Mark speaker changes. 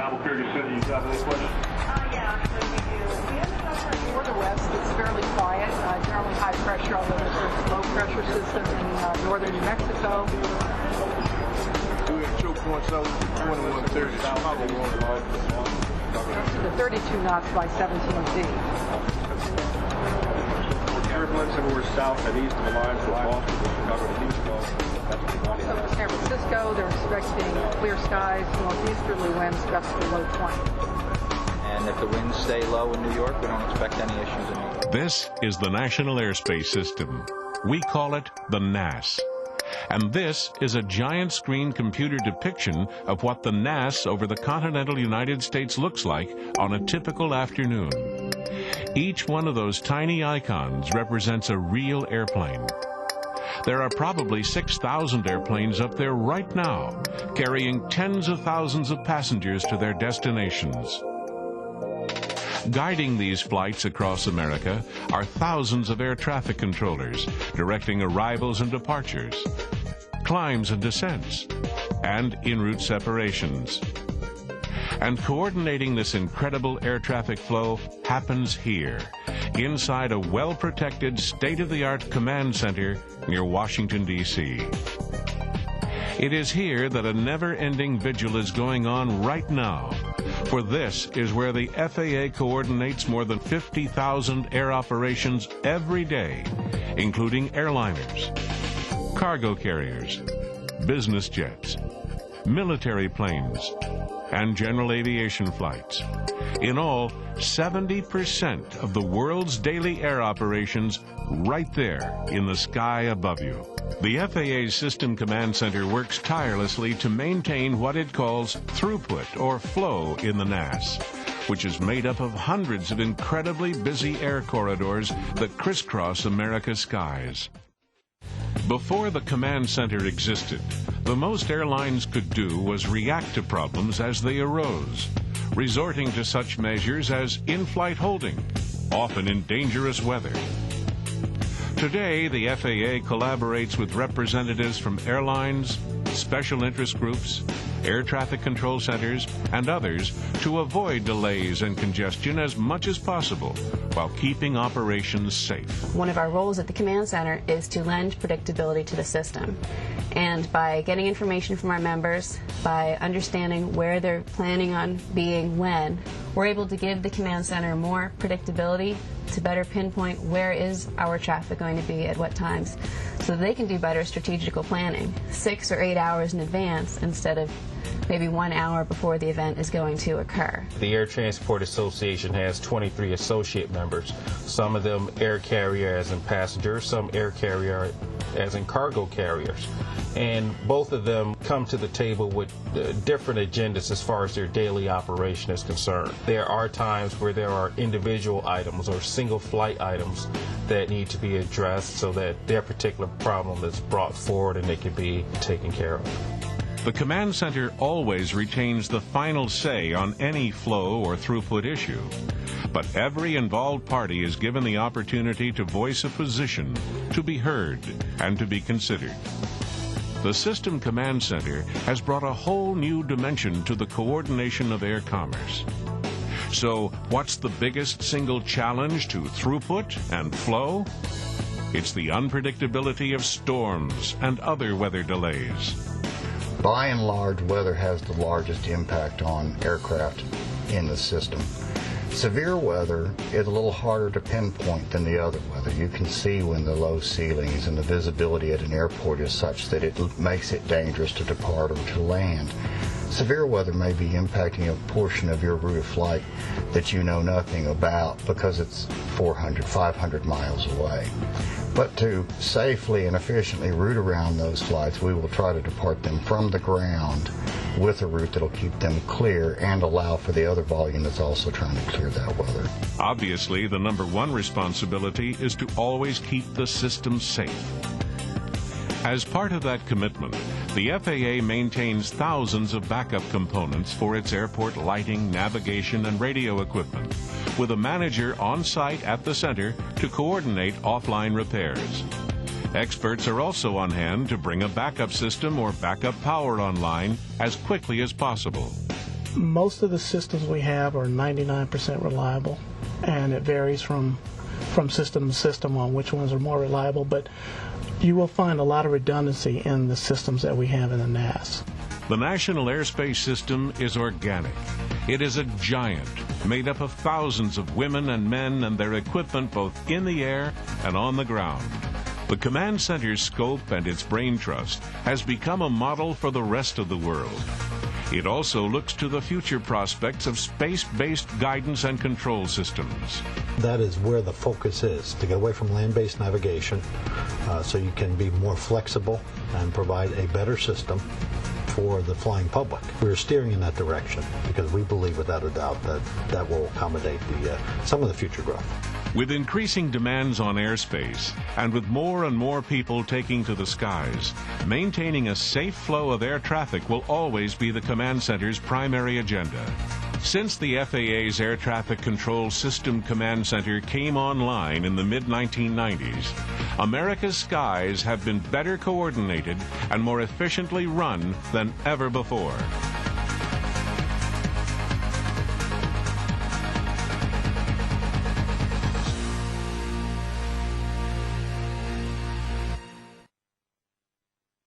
Speaker 1: Albuquerque City, you got any questions?
Speaker 2: Yeah, actually we do. We ended up toward the west. It's fairly quiet. Generally high pressure, although there's a low pressure system in northern New Mexico.
Speaker 1: We have choke points out 2130 Chicago Road.
Speaker 2: To 32 knots by 17 feet.
Speaker 1: Turbulence and we're south and east of the line from Boston to Chicago to Houston.
Speaker 2: Also for San Francisco, they're expecting clear skies, northeasterly winds, gusts below 20.
Speaker 3: And if the winds stay low in New York, we don't expect any issues in New York.
Speaker 4: This is the National Airspace System. We call it the NAS. And this is a giant screen computer depiction of what the NAS over the continental United States looks like on a typical afternoon. Each one of those tiny icons represents a real airplane. There are probably 6,000 airplanes up there right now, carrying tens of thousands of passengers to their destinations. Guiding these flights across America are thousands of air traffic controllers, directing arrivals and departures, climbs and descents, and en route separations. And coordinating this incredible air traffic flow happens here, inside a well-protected, state-of-the-art command center near Washington, D.C. It is here that a never-ending vigil is going on right now, for this is where the FAA coordinates more than 50,000 air operations every day, including airliners, cargo carriers, business jets, military planes, and general aviation flights. In all, 70% of the world's daily air operations right there in the sky above you. The FAA System Command Center works tirelessly to maintain what it calls throughput or flow in the NAS, which is made up of hundreds of incredibly busy air corridors that crisscross America's skies. Before the command center existed, the most airlines could do was react to problems as they arose, resorting to such measures as in-flight holding, often in dangerous weather. Today, the FAA collaborates with representatives from airlines, special interest groups, air traffic control centers, and others to avoid delays and congestion as much as possible while keeping operations safe.
Speaker 5: One of our roles at the command center is to lend predictability to the system. And by getting information from our members, by understanding where they're planning on being when, we're able to give the command center more predictability to better pinpoint where is our traffic going to be at what times, so that they can do better strategical planning 6 or 8 hours in advance instead of maybe 1 hour before the event is going to occur.
Speaker 6: The Air Transport Association has 23 associate members, some of them air carrier as in passengers, some air carrier as in cargo carriers. And both of them come to the table with different agendas as far as their daily operation is concerned. There are times where there are individual items or single flight items that need to be addressed so that their particular problem is brought forward and they can be taken care of.
Speaker 4: The command center always retains the final say on any flow or throughput issue, but every involved party is given the opportunity to voice a position, to be heard, and to be considered. The System Command Center has brought a whole new dimension to the coordination of air commerce. So, what's the biggest single challenge to throughput and flow? It's the unpredictability of storms and other weather delays.
Speaker 7: By and large, weather has the largest impact on aircraft in the system. Severe weather is a little harder to pinpoint than the other weather. You can see when the low ceilings and the visibility at an airport is such that it makes it dangerous to depart or to land. Severe weather may be impacting a portion of your route of flight that you know nothing about because it's 400, 500 miles away. But to safely and efficiently route around those flights, we will try to depart them from the ground with a route that'll keep them clear and allow for the other volume that's also trying to clear that weather.
Speaker 4: Obviously, the number one responsibility is to always keep the system safe. As part of that commitment, the FAA maintains thousands of backup components for its airport lighting, navigation, and radio equipment, with a manager on site at the center to coordinate offline repairs. Experts are also on hand to bring a backup system or backup power online as quickly as possible.
Speaker 8: Most of the systems we have are 99% reliable, and it varies from system to system on which ones are more reliable, but you will find a lot of redundancy in the systems that we have in the NAS.
Speaker 4: The National Airspace System is organic. It is a giant made up of thousands of women and men and their equipment both in the air and on the ground. The command center's scope and its brain trust has become a model for the rest of the world. It also looks to the future prospects of space-based guidance and control systems.
Speaker 9: That is where the focus is, to get away from land-based navigation so you can be more flexible and provide a better system for the flying public. We're steering in that direction because we believe without a doubt that that will accommodate some of the future growth.
Speaker 4: With increasing demands on airspace, and with more and more people taking to the skies, maintaining a safe flow of air traffic will always be the command center's primary agenda. Since the FAA's Air Traffic Control System Command Center came online in the mid-1990s, America's skies have been better coordinated and more efficiently run than ever before.